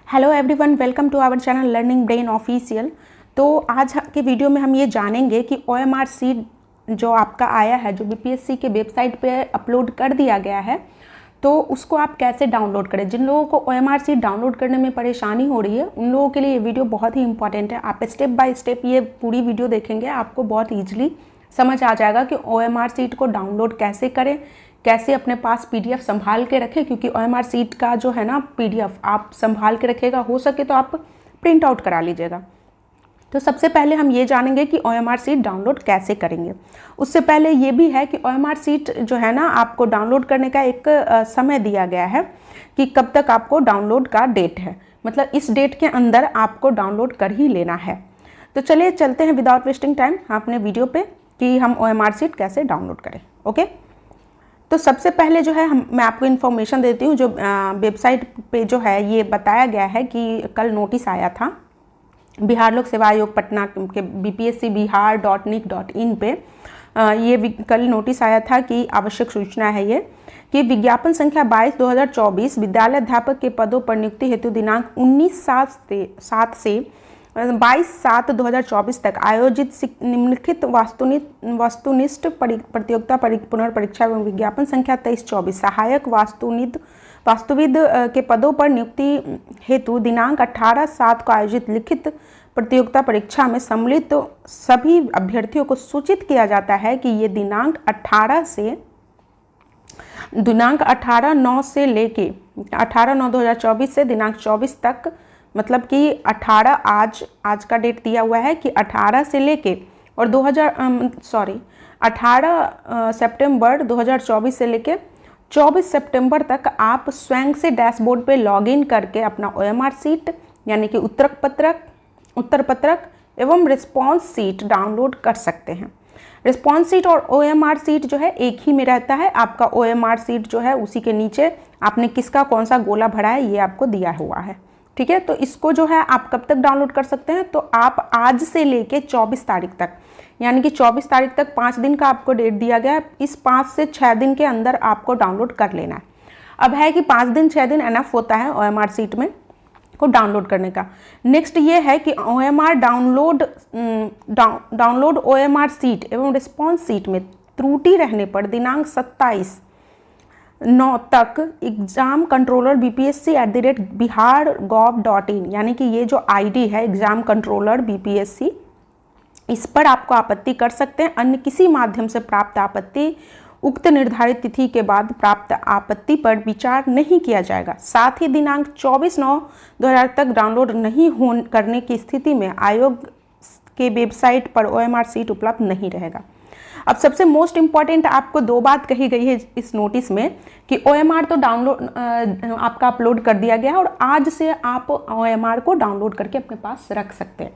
Hello everyone, welcome to our channel learning brain official. तो आज के वीडियो में हम ये जानेंगे कि OMR सीट जो आपका आया है, जो BPSC के वेबसाइट पे अपलोड कर दिया गया है, तो उसको आप कैसे डाउनलोड करें। जिन लोगों को OMR सीट डाउनलोड करने में परेशानी हो रही है, उन लोगों के लिए ये वीडियो बहुत ही इंपॉर्टेंट है। आप स्टेप बाय स्टेप ये पूरी वीडियो देखेंगे, आपको बहुत ईजिली समझ आ जाएगा कि OMR सीट को डाउनलोड कैसे करें, कैसे अपने पास PDF संभाल के रखें, क्योंकि OMR सीट का जो है ना PDF आप संभाल के रखेगा, हो सके तो आप प्रिंट आउट करा लीजिएगा। तो सबसे पहले हम ये जानेंगे कि OMR सीट डाउनलोड कैसे करेंगे। उससे पहले ये भी है कि OMR सीट जो है ना, आपको डाउनलोड करने का एक समय दिया गया है कि कब तक आपको डाउनलोड का डेट है, मतलब इस डेट के अंदर आपको डाउनलोड कर ही लेना है। तो चलिए चलते हैं विदाउट वेस्टिंग टाइम अपने वीडियो पे कि हम OMR सीट कैसे डाउनलोड करें। ओके, तो सबसे पहले जो है मैं आपको इन्फॉर्मेशन देती हूँ। जो वेबसाइट पे जो है ये बताया गया है कि कल नोटिस आया था बिहार लोक सेवा आयोग पटना के bpscbihar.nic.in पे ये कल नोटिस आया था कि आवश्यक सूचना है ये कि विज्ञापन संख्या 22/2024 विद्यालय अध्यापक के पदों पर नियुक्ति हेतु दिनांक 19/7 से 22/7/2024 तक आयोजित निम्नलिखित वस्तुनिष्ठ प्रतियोगिता पुनर्परीक्षा एवं विज्ञापन संख्या 23/24 सहायक वास्तुविद के पदों पर नियुक्ति हेतु दिनांक 18/7 को आयोजित लिखित प्रतियोगिता परीक्षा में सम्मिलित सभी अभ्यर्थियों को सूचित किया जाता है कि ये दिनांक 18/9 से लेके 18/9/2024 से दिनांक 24 तक, मतलब कि 18 आज का डेट दिया हुआ है कि 18 से लेके और 18 सितंबर 2024 से लेके 24 सितंबर तक आप स्वयं से डैशबोर्ड पे लॉगिन करके अपना OMR सीट यानी कि उत्तर पत्रक एवं रिस्पॉन्स सीट डाउनलोड कर सकते हैं। रिस्पॉन्स सीट और OMR सीट जो है एक ही में रहता है। आपका OMR सीट जो है उसी के नीचे आपने किसका कौन सा गोला भरा है ये आपको दिया हुआ है, ठीक है। तो इसको जो है आप कब तक डाउनलोड कर सकते हैं, तो आप आज से लेके 24 तारीख तक, यानी कि 24 तारीख तक 5 दिन का आपको डेट दिया गया है। इस 5 से 6 दिन के अंदर आपको डाउनलोड कर लेना है। अब है कि 5 दिन 6 दिन एनफ होता है OMR सीट में को डाउनलोड करने का। नेक्स्ट ये है कि OMR डाउनलोड OMR सीट एवं रिस्पॉन्स सीट में त्रुटि रहने पर दिनांक 27/9 तक एग्जाम कंट्रोलर bpsc@bihar.gov.in यानी कि ये जो ID है एग्जाम कंट्रोलर BPSC, इस पर आपको आपत्ति कर सकते हैं। अन्य किसी माध्यम से प्राप्त आपत्ति उक्त निर्धारित तिथि के बाद प्राप्त आपत्ति पर विचार नहीं किया जाएगा। साथ ही दिनांक 24/9/2000 तक डाउनलोड नहीं करने की स्थिति में आयोग के वेबसाइट पर OMR सीट उपलब्ध नहीं रहेगा। अब सबसे मोस्ट इम्पॉर्टेंट आपको 2 बात कही गई है इस नोटिस में कि OMR तो डाउनलोड आपका अपलोड कर दिया गया है और आज से आप OMR को डाउनलोड करके अपने पास रख सकते हैं।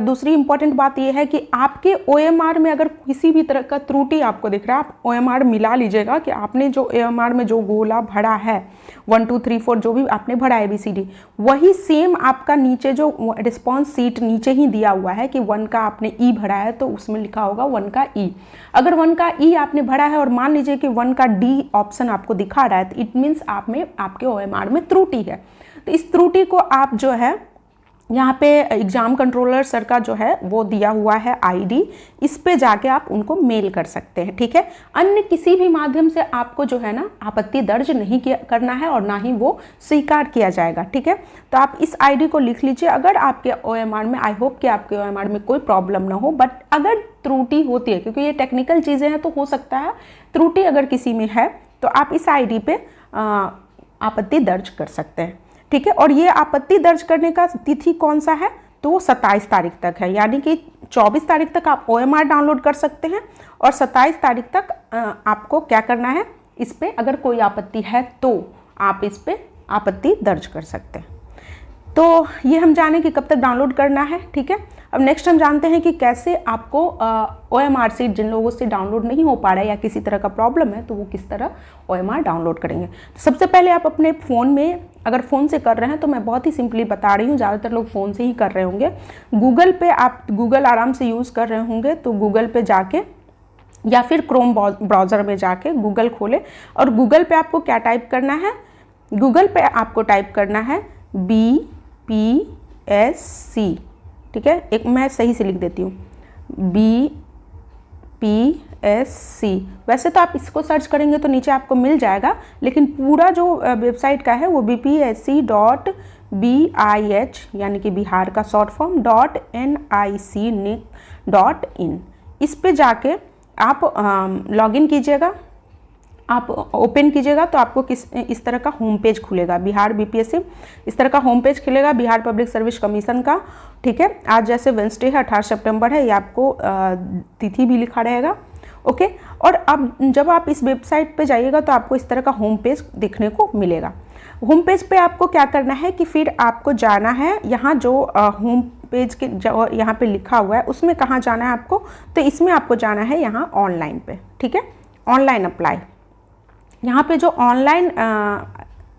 दूसरी इंपॉर्टेंट बात यह है कि आपके OMR में अगर किसी भी तरह का त्रुटि आपको दिख रहा है, आप OMR मिला लीजिएगा कि आपने जो OMR में जो गोला भरा है 1 2 3 4 जो भी आपने भरा ABCD, वही सेम आपका नीचे जो रिस्पॉन्स सीट नीचे ही दिया हुआ है कि 1 का आपने E भरा है तो उसमें लिखा होगा 1 का E। अगर 1 का E आपने भरा है और मान लीजिए कि 1 का D ऑप्शन आपको दिखा रहा है, तो इट मीन्स आप में आपके OMR में त्रुटि है। तो इस त्रुटि को आप जो है यहाँ पे एग्जाम कंट्रोलर सर का जो है वो दिया हुआ है ID, इस पे जाके आप उनको मेल कर सकते हैं, ठीक है। अन्य किसी भी माध्यम से आपको जो है ना आपत्ति दर्ज नहीं करना है और ना ही वो स्वीकार किया जाएगा, ठीक है। तो आप इस ID को लिख लीजिए। अगर आपके OMR में, आई होप कि आपके OMR में कोई प्रॉब्लम ना हो, बट अगर त्रुटि होती है, क्योंकि ये टेक्निकल चीज़ें हैं, तो हो सकता है त्रुटि अगर किसी में है तो आप इस ID पे आपत्ति दर्ज कर सकते हैं, ठीक है। और ये आपत्ति दर्ज करने का तिथि कौन सा है, तो 27 तारीख तक है, यानी कि 24 तारीख तक आप OMR डाउनलोड कर सकते हैं और 27 तारीख तक आपको क्या करना है, इस पे अगर कोई आपत्ति है तो आप इस पे आपत्ति दर्ज कर सकते हैं। तो ये हम जाने कि कब तक डाउनलोड करना है, ठीक है। अब नेक्स्ट हम जानते हैं कि कैसे आपको OMR सीट जिन लोगों से डाउनलोड नहीं हो पा रहा है या किसी तरह का प्रॉब्लम है, तो वो किस तरह OMR डाउनलोड करेंगे। तो सबसे पहले आप अपने फ़ोन में, अगर फ़ोन से कर रहे हैं तो मैं बहुत ही सिंपली बता रही हूँ, ज़्यादातर लोग फ़ोन से ही कर रहे होंगे। गूगल पे आप गूगल आराम से यूज़ कर रहे होंगे, तो गूगल पे जाके या फिर क्रोम ब्राउज़र में जाके गूगल खोले और गूगल पे आपको क्या टाइप करना है, गूगल पे आपको टाइप करना है BPSC, ठीक है, एक मैं सही से लिख देती हूँ, BPSC। वैसे तो आप इसको सर्च करेंगे तो नीचे आपको मिल जाएगा, लेकिन पूरा जो वेबसाइट का है वो BPSC.BIH यानी कि बिहार का शॉर्ट फॉर्म .nic.in, इस पे जाके आप लॉगिन कीजिएगा, आप ओपन कीजिएगा तो आपको इस तरह का होम पेज खुलेगा, बिहार BPSC इस तरह का होम पेज खुलेगा बिहार पब्लिक सर्विस कमीशन का, ठीक है। आज जैसे वेंसडे है 18 सितंबर है, ये आपको तिथि भी लिखा रहेगा, ओके। और अब जब आप इस वेबसाइट पे जाइएगा तो आपको इस तरह का होम पेज देखने को मिलेगा। होम पेज पे आपको क्या करना है कि फिर आपको जाना है यहाँ जो होम पेज के जो यहाँ पे लिखा हुआ है उसमें कहाँ जाना है आपको, तो इसमें आपको जाना है यहाँ ऑनलाइन पे, ठीक है, ऑनलाइन अप्लाई। यहाँ पे जो ऑनलाइन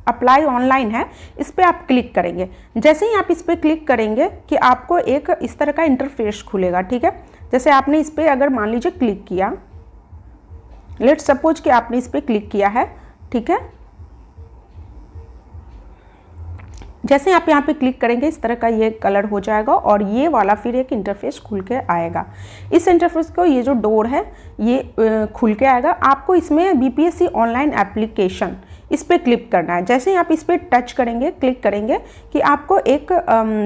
अप्लाई ऑनलाइन है इस पर आप क्लिक करेंगे। जैसे ही आप इस पर क्लिक करेंगे कि आपको एक इस तरह का इंटरफेस खुलेगा, ठीक है। जैसे आपने इस पर अगर मान लीजिए क्लिक किया, लेट्स सपोज कि आपने इस पर क्लिक किया है, ठीक है। जैसे आप यहाँ पे क्लिक करेंगे इस तरह का ये कलर हो जाएगा और ये वाला फिर एक इंटरफेस खुल के आएगा। इस इंटरफेस को ये जो डोर है ये खुल के आएगा। आपको इसमें BPSC ऑनलाइन एप्लीकेशन इस पर क्लिक करना है। जैसे ही आप इस पर टच करेंगे, क्लिक करेंगे कि आपको एक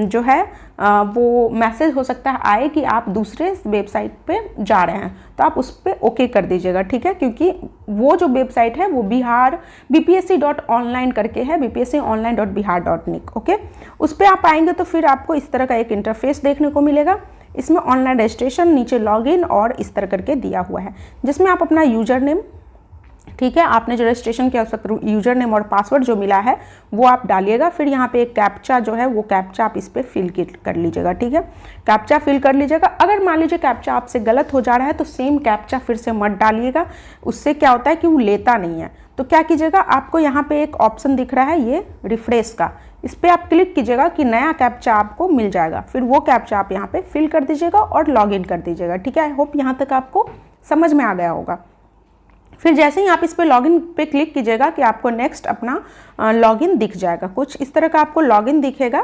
जो है वो मैसेज हो सकता है आए कि आप दूसरे वेबसाइट पे जा रहे हैं, तो आप उस पर ओके कर दीजिएगा, ठीक है, क्योंकि वो जो वेबसाइट है वो बिहार BPSC.online करके है, BPSConline.bihar.nic, ओके। उस पर आप आएंगे तो फिर आपको इस तरह का एक इंटरफेस देखने को मिलेगा। इसमें ऑनलाइन रजिस्ट्रेशन, नीचे लॉगिन और इस तरह करके दिया हुआ है, जिसमें आप अपना यूजर नेम, ठीक है, आपने जो रजिस्ट्रेशन किया उसका यूजर नेम और पासवर्ड जो मिला है वो आप डालिएगा। फिर यहाँ पे एक कैप्चा जो है वो कैप्चा आप इस पर फिल कर लीजिएगा, ठीक है, कैप्चा फिल कर लीजिएगा। अगर मान लीजिए कैप्चा आपसे गलत हो जा रहा है तो सेम कैप्चा फिर से मत डालिएगा, उससे क्या होता है कि वो लेता नहीं है। तो क्या कीजिएगा, आपको यहाँ पे एक ऑप्शन दिख रहा है ये रिफ्रेश का, इस पर आप क्लिक कीजिएगा कि नया कैप्चा आपको मिल जाएगा। फिर वो कैप्चा आप यहाँ पे फिल कर दीजिएगा और लॉगिन कर दीजिएगा, ठीक है। आई होप यहाँ तक आपको समझ में आ गया होगा। फिर जैसे ही आप इस पे लॉगिन पे क्लिक कीजिएगा कि आपको नेक्स्ट अपना लॉगिन दिख जाएगा, कुछ इस तरह का आपको लॉगिन दिखेगा,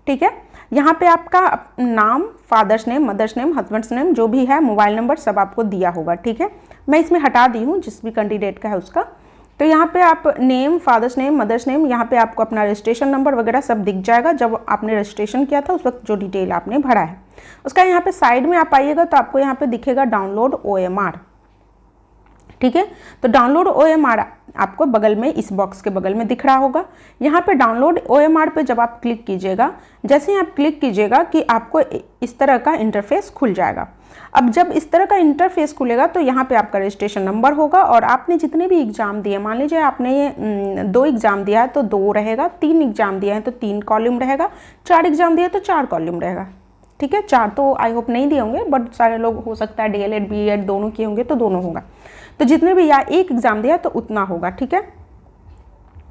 ठीक है। यहाँ पे आपका नाम, father's name, mother's name, husband's name जो भी है, मोबाइल नंबर सब आपको दिया होगा, ठीक है। मैं इसमें हटा दी हूँ जिस भी कैंडिडेट का है उसका। तो यहाँ पे आप name, father's name, mother's name, यहाँ पे आपको अपना रजिस्ट्रेशन नंबर वगैरह सब दिख जाएगा, जब आपने रजिस्ट्रेशन किया था उस वक्त जो डिटेल आपने भरा है उसका। यहाँ पे साइड में आप आइएगा तो आपको यहाँ पे दिखेगा डाउनलोड OMR, ठीक है। तो डाउनलोड OMR आपको बगल में इस बॉक्स के बगल में दिख रहा होगा। यहाँ पे डाउनलोड OMR पे जब आप क्लिक कीजिएगा, जैसे ही आप क्लिक कीजिएगा कि आपको इस तरह का इंटरफेस खुल जाएगा। अब जब इस तरह का इंटरफेस खुलेगा तो यहाँ पे आपका रजिस्ट्रेशन नंबर होगा और आपने जितने भी एग्जाम दिए, मान लीजिए आपने 2 एग्जाम दिया है तो 2 रहेगा, 3 एग्जाम दिया है तो 3 कॉलम रहेगा, 4 एग्जाम दिया तो 4 कॉलम रहेगा, ठीक है। 4 तो आई होप नहीं दिए होंगे, बट सारे लोग हो सकता है DLED BEd दोनों किए होंगे तो दोनों होगा। तो जितने भी या एक एग्जाम दिया तो उतना होगा, ठीक है।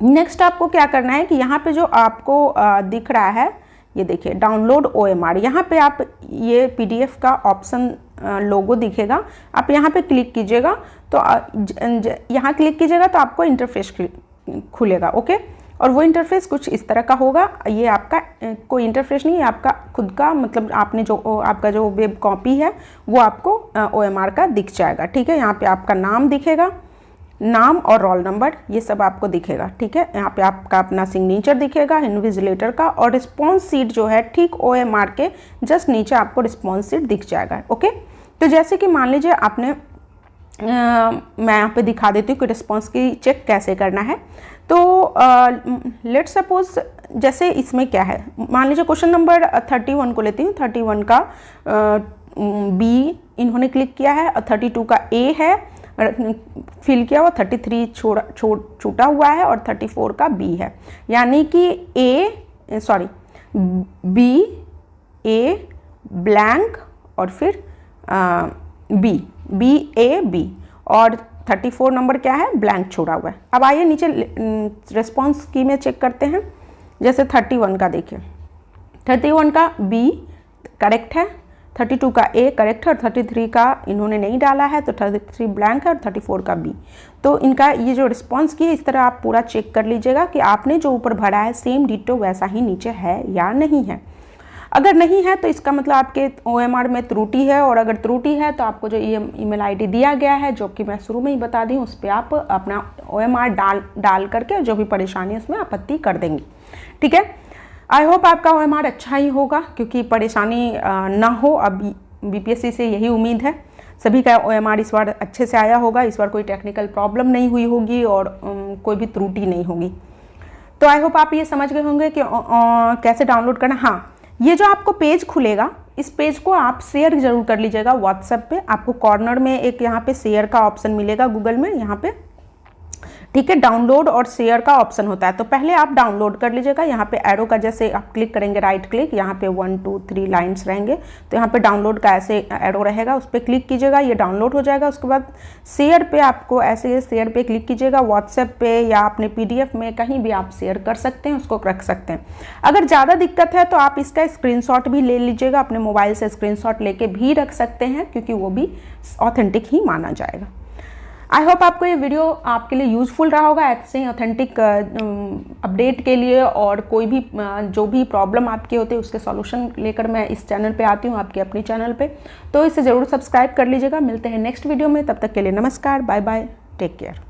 नेक्स्ट आपको क्या करना है कि यहाँ पे जो आपको दिख रहा है ये देखिए डाउनलोड OMR, यहाँ पे आप ये PDF का ऑप्शन लोगो दिखेगा, आप यहाँ पे क्लिक कीजिएगा तो यहाँ क्लिक कीजिएगा तो आपको इंटरफेस खुलेगा, ओके। और वो इंटरफेस कुछ इस तरह का होगा। ये आपका कोई इंटरफेस नहीं है, आपका खुद का, मतलब आपने जो आपका जो वेब कॉपी है वो आपको OMR का दिख जाएगा, ठीक है। यहाँ पे आपका नाम दिखेगा, नाम और रोल नंबर ये सब आपको दिखेगा, ठीक है। यहाँ पे आपका अपना सिग्नेचर दिखेगा इन्विजिलेटर का, और रिस्पॉन्स शीट जो है ठीक OMR के जस्ट नीचे आपको रिस्पॉन्स शीट दिख जाएगा, ओके। तो जैसे कि मान लीजिए आपने मैं यहाँ पे दिखा देती हूँ कि रिस्पॉन्स की चेक कैसे करना है। तो लेट्स सपोज जैसे इसमें क्या है, मान लीजिए क्वेश्चन नंबर 31 को लेती हूँ। 31 का B इन्होंने क्लिक किया है और 32 का A है फिल किया हुआ, 33 छूटा हुआ है और 34 का B है, यानी कि B A ब्लैंक और फिर B A B और 34 नंबर क्या है, ब्लैंक छोड़ा हुआ है। अब आइए नीचे रिस्पॉन्स की में चेक करते हैं। जैसे 31 का देखिए, 31 का B करेक्ट है, 32 का ए करेक्ट है और 33 का इन्होंने नहीं डाला है, तो 33 ब्लैंक है और 34 का बी। तो इनका ये जो रिस्पॉन्स की है, इस तरह आप पूरा चेक कर लीजिएगा कि आपने जो ऊपर भरा है सेम डिट्टो वैसा ही नीचे है या नहीं है। अगर नहीं है तो इसका मतलब आपके OMR में त्रुटि है, और अगर त्रुटि है तो आपको जो ईमेल आईडी दिया गया है, जो कि मैं शुरू में ही बता दी, उस पर आप अपना OMR डाल करके जो भी परेशानी है उसमें आपत्ति कर देंगे। ठीक है, आई होप आपका OMR अच्छा ही होगा, क्योंकि परेशानी ना हो। अब BPSC से यही उम्मीद है, सभी का OMR इस बार अच्छे से आया होगा, इस बार कोई टेक्निकल प्रॉब्लम नहीं हुई होगी और कोई भी त्रुटि नहीं होगी। तो आई होप आप ये समझ गए होंगे कि कैसे डाउनलोड करना। हाँ, ये जो आपको पेज खुलेगा, इस पेज को आप शेयर जरूर कर लीजिएगा व्हाट्सएप पे। आपको कॉर्नर में एक यहाँ पे शेयर का ऑप्शन मिलेगा गूगल में, यहाँ पे, ठीक है, डाउनलोड और शेयर का ऑप्शन होता है। तो पहले आप डाउनलोड कर लीजिएगा। यहाँ पे एरो का जैसे आप क्लिक करेंगे, राइट क्लिक, यहाँ पे 1 2 3 लाइन्स रहेंगे, तो यहाँ पे डाउनलोड का ऐसे एरो रहेगा, उस पर क्लिक कीजिएगा, ये डाउनलोड हो जाएगा। उसके बाद शेयर पे आपको ऐसे शेयर पे क्लिक कीजिएगा, व्हाट्सएप पे या अपने PDF में कहीं भी आप शेयर कर सकते हैं, उसको रख सकते हैं। अगर ज़्यादा दिक्कत है तो आप इसका स्क्रीनशॉट भी ले लीजिएगा, अपने मोबाइल से स्क्रीनशॉट लेके भी रख सकते हैं, क्योंकि वो भी ऑथेंटिक ही माना जाएगा। आई होप आपको ये वीडियो आपके लिए यूज़फुल रहा होगा, ऐसे ही ऑथेंटिक अपडेट के लिए। और कोई भी जो भी प्रॉब्लम आपके होते हैं उसके सॉल्यूशन लेकर मैं इस चैनल पे आती हूँ, आपके अपने चैनल पे। तो इसे ज़रूर सब्सक्राइब कर लीजिएगा। मिलते हैं नेक्स्ट वीडियो में, तब तक के लिए नमस्कार, बाय बाय, टेक केयर।